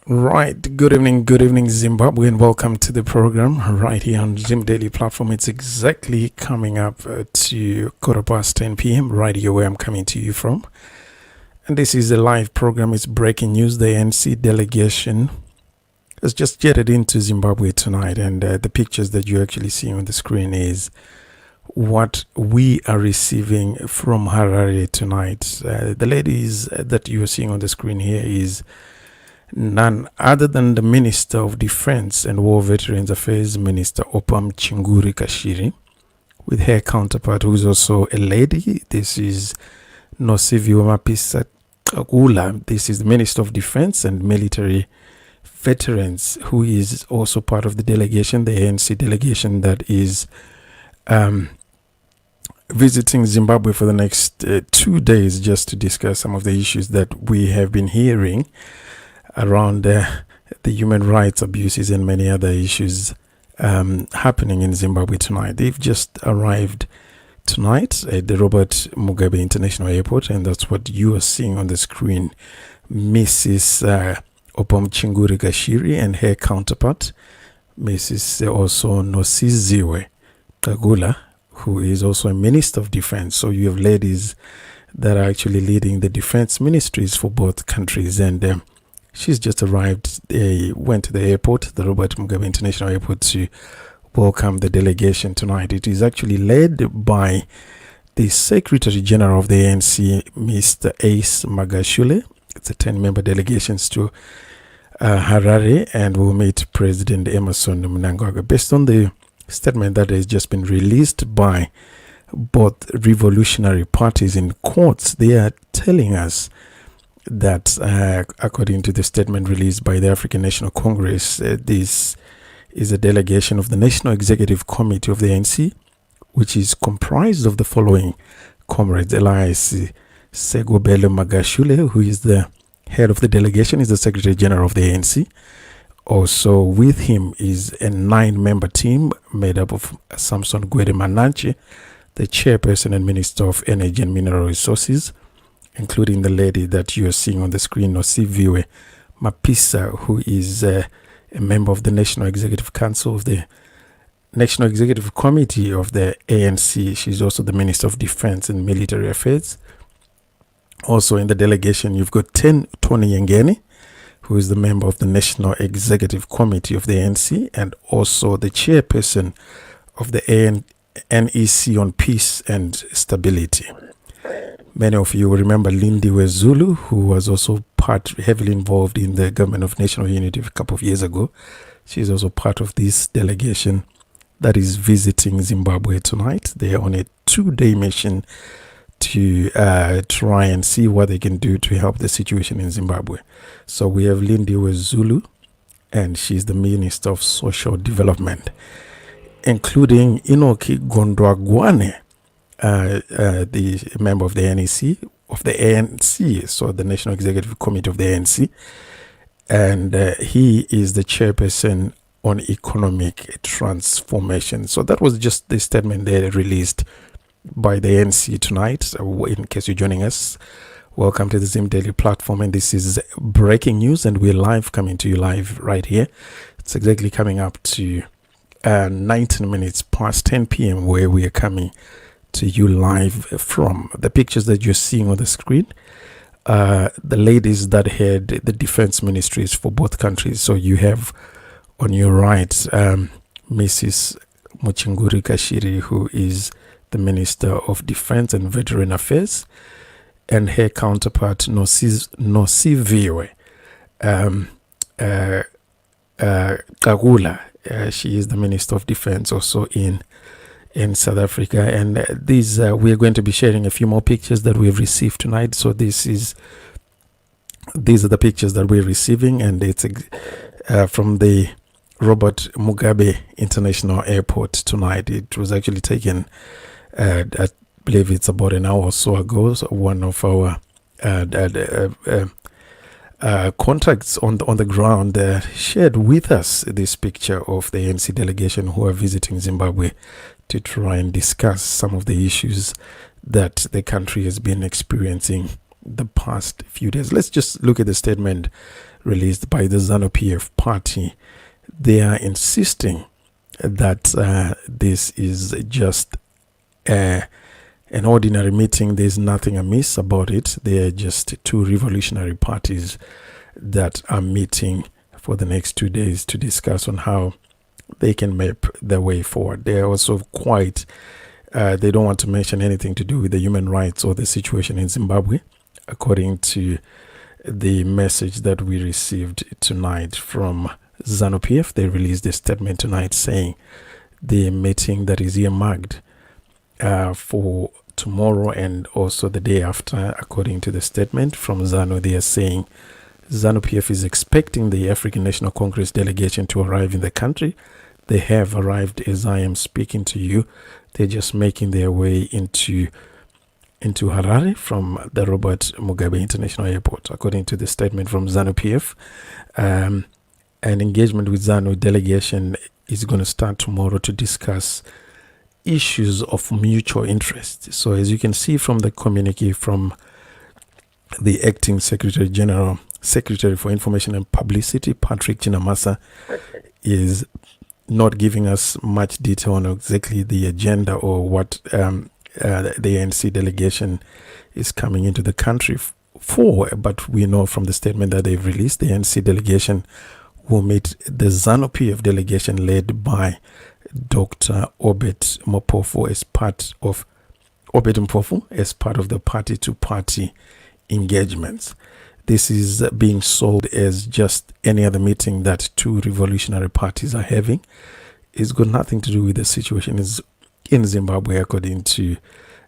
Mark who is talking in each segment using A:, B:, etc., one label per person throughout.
A: Right, good evening, Zimbabwe, and welcome to the program right here on Zim Daily platform. It's exactly coming up to 10 p.m. right here where I'm coming to you from. And this is a live program. It's breaking news. The Anc Delegation has just jetted into Zimbabwe tonight, and the pictures that you actually see on the screen is what we are receiving from Harare tonight. The ladies that you are seeing on the screen here is none other than the Minister of Defense and War Veterans Affairs, Minister Opam Chinguri Kashiri, with her counterpart, who is also a lady. This is Nosiviwe Mapisa Kagula. This is the Minister of Defense and Military Veterans, who is also part of the delegation, the ANC delegation that is visiting Zimbabwe for the next 2 days just to discuss some of the issues that we have been hearing around the human rights abuses and many other issues happening in Zimbabwe tonight. They've just arrived tonight at the Robert Mugabe International Airport, and that's what you are seeing on the screen. Mrs. Opam Chinguri Kashiri and her counterpart, Mrs. also Nosiviwe Kagula, who is also a Minister of Defense. So you have ladies that are actually leading the defense ministries for both countries, and she's just arrived. They went to the airport, the Robert Mugabe International Airport, to welcome the delegation tonight. It is actually led by the Secretary General of the ANC, Mr. Ace Magashule. It's a 10-member delegation to Harare, and will meet President Emerson Mnangagwa. Based on the statement that has just been released by both revolutionary parties in courts, they are telling us that according to the statement released by the African National Congress, this is a delegation of the National Executive Committee of the ANC, which is comprised of the following comrades: Elias Segobelo Magashule, who is the head of the delegation, is the Secretary General of the ANC. Also with him is a 9-member team made up of Samson Gwede Mananche, the Chairperson and Minister of Energy and Mineral Resources, including the lady that you are seeing on the screen, Nosiviwe Mapisa, who is a member of the National Executive Council of the National Executive Committee of the ANC. She's also the Minister of Defense and Military Affairs. Also in the delegation, you've got Tony Yengeni, who is the member of the National Executive Committee of the ANC, and also the Chairperson of the NEC on Peace and Stability. Many of you will remember Lindiwe Zulu, who was also heavily involved in the Government of National Unity a couple of years ago. She's also part of this delegation that is visiting Zimbabwe tonight. They are on a 2-day mission to try and see what they can do to help the situation in Zimbabwe. So we have Lindiwe Zulu, and she's the Minister of Social Development, including Inoki Gondwagwane, the member of the ANC, so the National Executive Committee of the ANC, and he is the Chairperson on Economic Transformation. So that was just the statement they released by the ANC tonight. In case you're joining us, welcome to the Zim Daily platform, and this is breaking news, and we're coming to you live right here. It's exactly coming up to 19 minutes past 10 p.m. where we are coming to you live from. The pictures that you're seeing on the screen, the ladies that head the defense ministries for both countries. So you have on your right Mrs. Muchinguri Kashiri, who is the Minister of Defense and Veteran Affairs, and her counterpart Nosiviwe Kagula. She is the Minister of Defense also in South Africa, and these we are going to be sharing a few more pictures that we've received tonight. So these are the pictures that we're receiving, and it's from the Robert Mugabe International Airport tonight. It was actually taken, I believe it's about an hour or so ago. So one of our contacts on the ground shared with us this picture of the ANC delegation who are visiting Zimbabwe to try and discuss some of the issues that the country has been experiencing the past few days. Let's just look at the statement released by the ZANU-PF party. They are insisting that this is just an ordinary meeting. There's nothing amiss about it. They are just two revolutionary parties that are meeting for the next 2 days to discuss on how they can map their way forward. They are also quite, they don't want to mention anything to do with the human rights or the situation in Zimbabwe, according to the message that we received tonight from ZANU-PF. They released a statement tonight saying the meeting that is earmarked for tomorrow and also the day after, according to the statement from ZANU, they are saying ZANU-PF is expecting the African National Congress delegation to arrive in the country. They have arrived as I am speaking to you. They're just making their way into Harare from the Robert Mugabe International Airport, according to the statement from ZANU-PF. An engagement with ZANU delegation is going to start tomorrow to discuss issues of mutual interest. So as you can see from the communique from the acting Secretary General, Secretary for Information and Publicity, Patrick Chinamasa, is not giving us much detail on exactly the agenda or what the ANC delegation is coming into the country for, but we know from the statement that they've released, the ANC delegation will meet the ZANU-PF delegation led by Dr. Obed Mpofu as part of the party-to-party engagements. This is being sold as just any other meeting that two revolutionary parties are having. It's got nothing to do with the situation in Zimbabwe, according to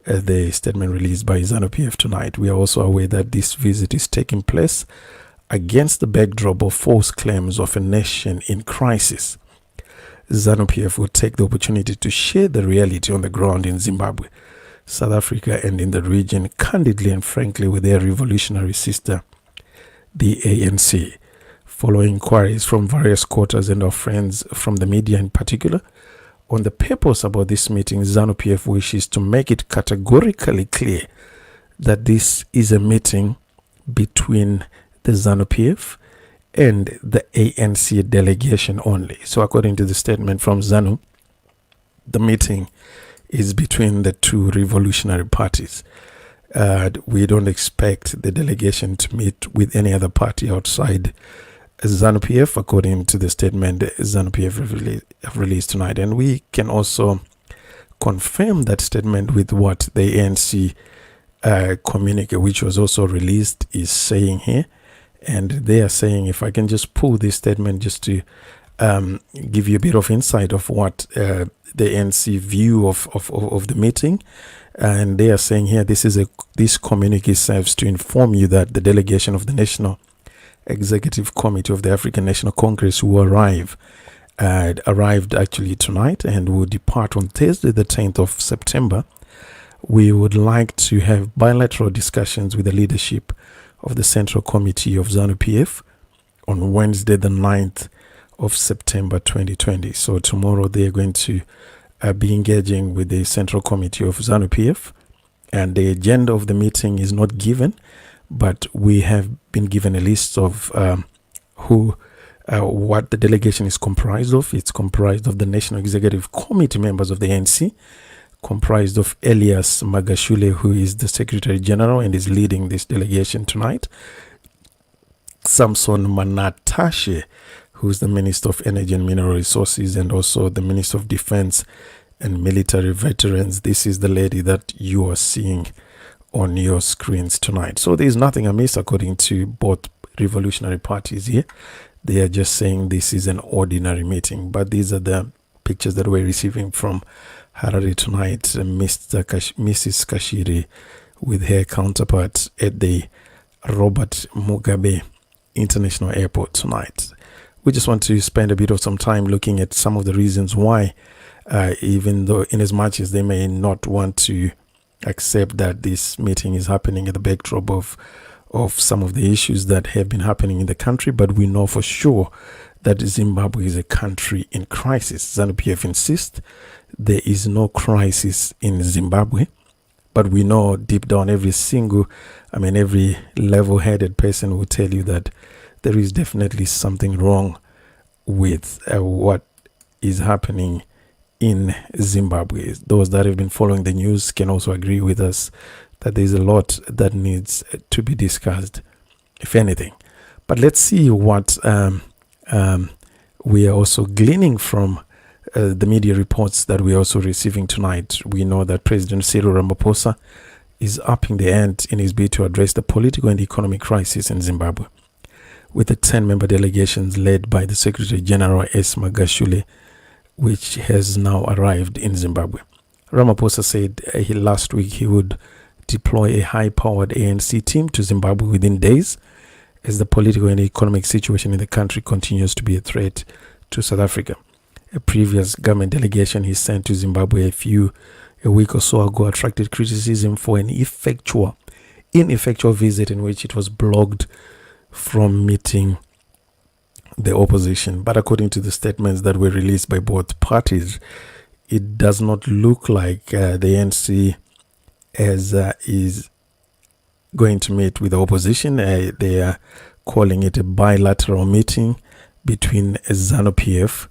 A: the statement released by ZANU-PF tonight. We are also aware that this visit is taking place against the backdrop of false claims of a nation in crisis. ZANU-PF will take the opportunity to share the reality on the ground in Zimbabwe, South Africa, and in the region candidly and frankly with their revolutionary sister, the ANC. Following inquiries from various quarters and our friends from the media in particular on the purpose about this meeting, ZANU-PF wishes to make it categorically clear that this is a meeting between the ZANU-PF and the ANC delegation only. So according to the statement from ZANU, the meeting is between the two revolutionary parties. We don't expect the delegation to meet with any other party outside ZANU-PF, according to the statement ZANU-PF have released tonight. And we can also confirm that statement with what the ANC communique, which was also released, is saying here. And they are saying, if I can just pull this statement just to give you a bit of insight of what the ANC view of the meeting. And they are saying here, this communique serves to inform you that the delegation of the National Executive Committee of the African National Congress will arrived actually tonight and will depart on Thursday the 10th of September. We would like to have bilateral discussions with the leadership of the Central Committee of ZANU-PF on Wednesday the 9th of September 2020. So tomorrow they are going to be engaging with the Central Committee of ZANU-PF, and the agenda of the meeting is not given, but we have been given a list of what the delegation is comprised of. It's comprised of the National Executive Committee members of the ANC, comprised of Elias Magashule, who is the Secretary General and is leading this delegation tonight, Samson Manatashe, who is the Minister of Energy and Mineral Resources, and also the Minister of Defense and Military Veterans. This is the lady that you are seeing on your screens tonight. So there is nothing amiss, according to both revolutionary parties here. They are just saying this is an ordinary meeting. But these are the pictures that we're receiving from Harare tonight. Mrs. Kashiri with her counterpart at the Robert Mugabe International Airport tonight. We just want to spend a bit of some time looking at some of the reasons why, even though in as much as they may not want to accept that this meeting is happening at the backdrop of some of the issues that have been happening in the country, but we know for sure that Zimbabwe is a country in crisis. ZANU-PF insists there is no crisis in Zimbabwe. But we know deep down every level-headed person will tell you that there is definitely something wrong with what is happening in Zimbabwe. Those that have been following the news can also agree with us that there's a lot that needs to be discussed, if anything. But let's see what we are also gleaning from the media reports that we're also receiving tonight. We know that President Cyril Ramaphosa is upping the ante in his bid to address the political and economic crisis in Zimbabwe, with the 10-member delegations led by the Secretary General S. Magashule, which has now arrived in Zimbabwe. Ramaphosa said last week he would deploy a high-powered ANC team to Zimbabwe within days, as the political and economic situation in the country continues to be a threat to South Africa. A previous government delegation he sent to Zimbabwe a week or so ago attracted criticism for an ineffectual visit in which it was blocked from meeting the opposition. But according to the statements that were released by both parties, it does not look like the ANC is going to meet with the opposition. They are calling it a bilateral meeting between ZANU-PF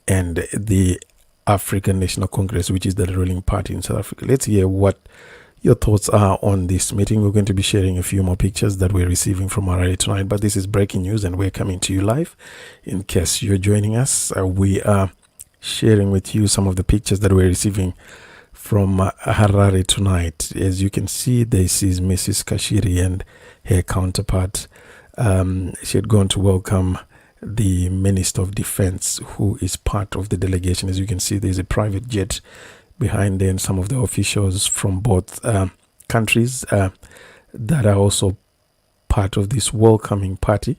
A: and the African National Congress, which is the ruling party in South Africa. Let's hear what your thoughts are on this meeting. We're going to be sharing a few more pictures that we're receiving from Harare tonight, but this is breaking news and we're coming to you live. In case you're joining us, we are sharing with you some of the pictures that we're receiving from Harare tonight. As you can see, this is Mrs. Kashiri and her counterpart. She had gone to welcome the Minister of Defense, who is part of the delegation. As you can see, there's a private jet behind there, and some of the officials from both countries that are also part of this welcoming party,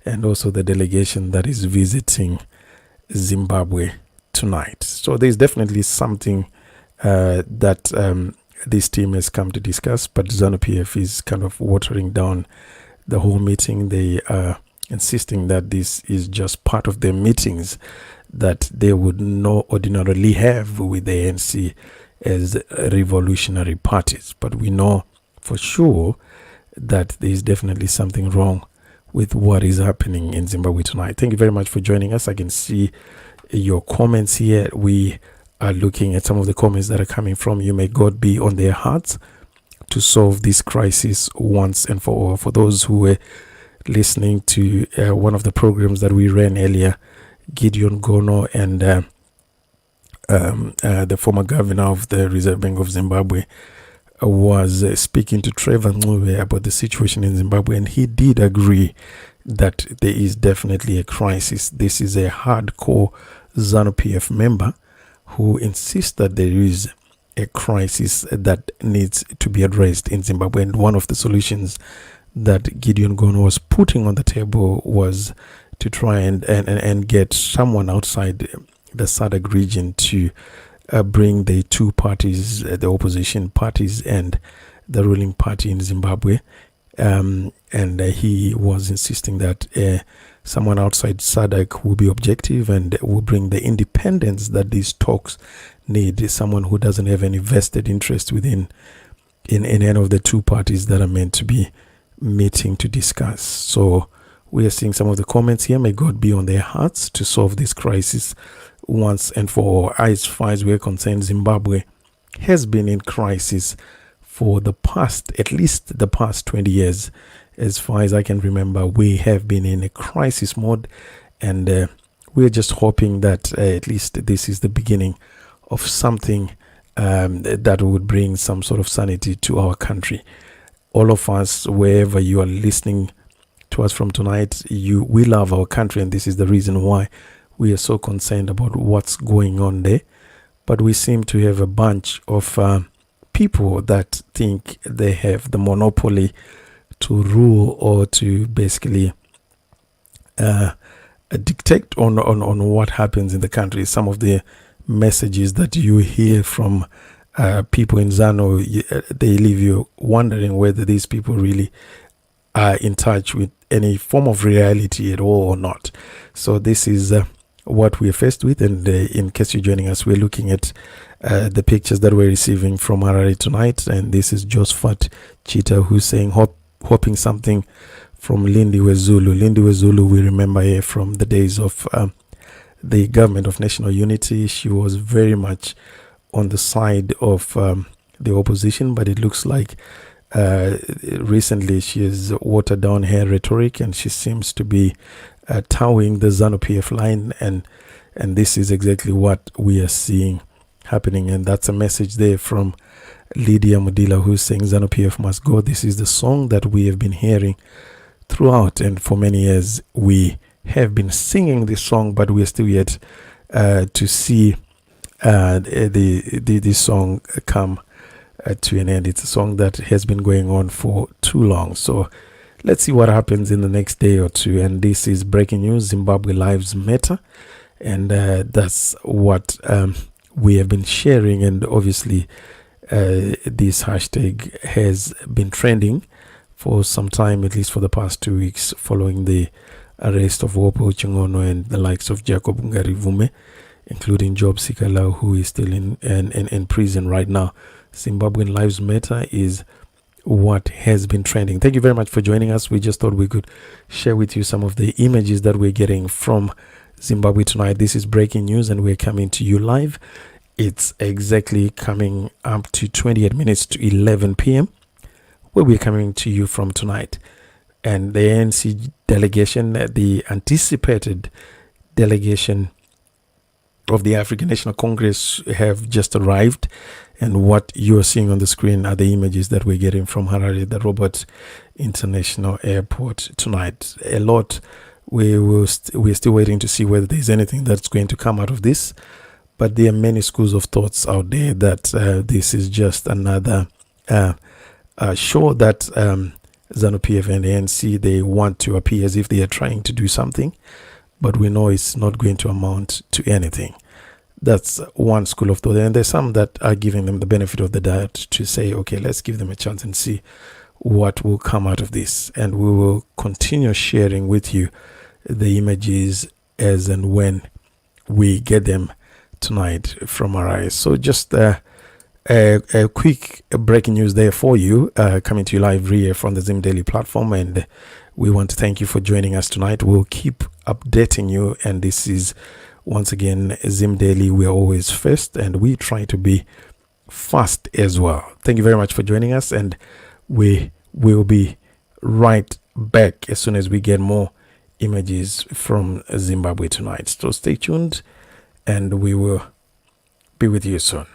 A: and also the delegation that is visiting Zimbabwe tonight. So there's definitely something that this team has come to discuss, but ZANU-PF is kind of watering down the whole meeting. They are insisting that this is just part of their meetings that they would not ordinarily have with the ANC as revolutionary parties. But we know for sure that there is definitely something wrong with what is happening in Zimbabwe tonight. Thank you very much for joining us. I can see your comments here. We are looking at some of the comments that are coming from you. May God be on their hearts to solve this crisis once and for all. For those who were listening to one of the programs that we ran earlier, Gideon Gono and the former governor of the Reserve Bank of Zimbabwe was speaking to Trevor Ncube about the situation in Zimbabwe, and he did agree that there is definitely a crisis. This is a hardcore ZANU-PF member who insists that there is a crisis that needs to be addressed in Zimbabwe, and one of the solutions that Gideon Gono was putting on the table was to try and get someone outside the SADC region to bring the two parties, the opposition parties and the ruling party in Zimbabwe. And he was insisting that someone outside SADC will be objective and will bring the independence that these talks need. Someone who doesn't have any vested interest in any of the two parties that are meant to be meeting to discuss. So we are seeing some of the comments here. May God be on their hearts to solve this crisis once and for all. As far as we're concerned, Zimbabwe has been in crisis for at least the past 20 years. As far as I can remember, we have been in a crisis mode, and we're just hoping that at least this is the beginning of something that would bring some sort of sanity to our country. All of us, wherever you are listening to us from tonight, we love our country, and this is the reason why we are so concerned about what's going on there. But we seem to have a bunch of people that think they have the monopoly to rule or to basically dictate on what happens in the country. Some of the messages that you hear from people in ZANU, they leave you wondering whether these people really are in touch with any form of reality at all or not. So this is what we're faced with. And in case you're joining us, we're looking at the pictures that we're receiving from Harare tonight. And this is Josephat Chita, who's saying hoping something from Lindiwe Zulu. Lindiwe Zulu, we remember her from the days of the government of national unity. She was very much on the side of the opposition, but it looks like recently she has watered down her rhetoric, and she seems to be towing the ZANU-PF line, and this is exactly what we are seeing happening. And that's a message there from Lydia Mudila, who's saying ZANU-PF must go. This is the song that we have been hearing throughout, and for many years we have been singing this song, but we are still yet to see the song come to an end. It's a song that has been going on for too long. So let's see what happens in the next day or two. And this is breaking news: Zimbabwe lives matter, and that's what we have been sharing. And obviously this hashtag has been trending for some time, at least for the past 2 weeks, following the arrest of Wopo Chingono and the likes of Jacob Ngarivume, including Job Sikala, who is still in prison right now. Zimbabwean Lives Matter is what has been trending. Thank you very much for joining us. We just thought we could share with you some of the images that we're getting from Zimbabwe tonight. This is breaking news, and we're coming to you live. It's exactly coming up to 28 minutes to 11 p.m. where we're coming to you from tonight. And the ANC delegation, the anticipated delegation of the African National Congress, have just arrived. And what you're seeing on the screen are the images that we're getting from Harare, the Robert International Airport tonight. A lot. We're still waiting to see whether there's anything that's going to come out of this. But there are many schools of thoughts out there that this is just another show that ZANU-PF and the ANC, they want to appear as if they are trying to do something, but we know it's not going to amount to anything. That's one school of thought. And there's some that are giving them the benefit of the doubt to say, okay, let's give them a chance and see what will come out of this. And we will continue sharing with you the images as and when we get them tonight from our eyes. So just a quick breaking news there for you, coming to you live here from the Zim Daily platform. And we want to thank you for joining us tonight. We'll keep updating you. And this is, once again, Zim Daily. We are always first, and we try to be fast as well. Thank you very much for joining us, and we will be right back as soon as we get more images from Zimbabwe tonight. So stay tuned, and we will be with you soon.